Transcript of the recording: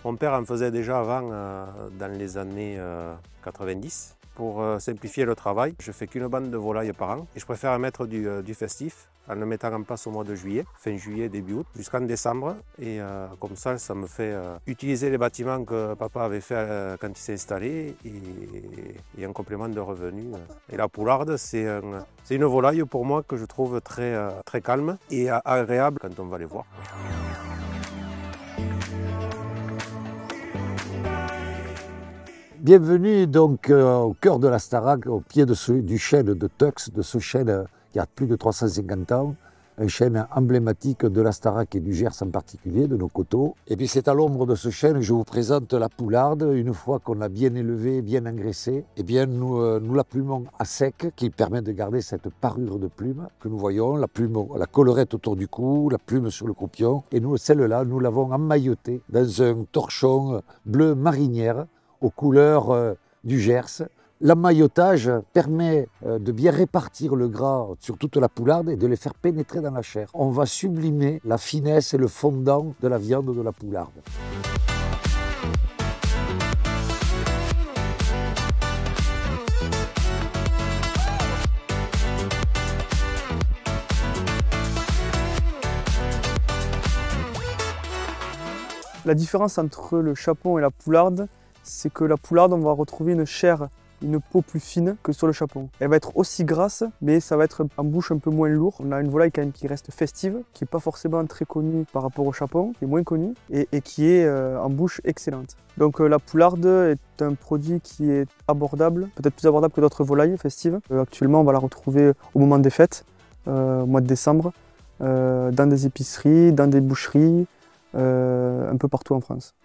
Mon père en faisait déjà avant, dans les années 90. Pour simplifier le travail, je fais qu'une bande de volailles par an et je préfère mettre du festif en le mettant en place au mois de juillet, fin juillet, début août, jusqu'en décembre. Et comme ça me fait utiliser les bâtiments que papa avait fait quand il s'est installé et un complément de revenus. Et la poularde, c'est une volaille pour moi que je trouve très calme et agréable quand on va les voir. Bienvenue donc au cœur de la Starac, au pied du chêne de Tux, de ce chêne qui a plus de 350 ans, un chêne emblématique de la Starac et du Gers en particulier, de nos coteaux. Et puis c'est à l'ombre de ce chêne que je vous présente la poularde. Une fois qu'on l'a bien élevée, bien engraissée, eh bien nous la plumons à sec, qui permet de garder cette parure de plume que nous voyons, la plume, la collerette autour du cou, la plume sur le croupion. Et nous, celle-là, nous l'avons emmaillotée dans un torchon bleu marinière, aux couleurs du Gers. L'emmaillotage permet de bien répartir le gras sur toute la poularde et de les faire pénétrer dans la chair. On va sublimer la finesse et le fondant de la viande de la poularde. La différence entre le chapon et la poularde, c'est que la poularde, on va retrouver une chair, une peau plus fine que sur le chapon. Elle va être aussi grasse, mais ça va être en bouche un peu moins lourd. On a une volaille quand même qui reste festive, qui n'est pas forcément très connue par rapport au chapon, qui est moins connue, et qui est en bouche excellente. Donc la poularde est un produit qui est abordable, peut-être plus abordable que d'autres volailles festives. Actuellement, on va la retrouver au moment des fêtes, au mois de décembre, dans des épiceries, dans des boucheries, un peu partout en France.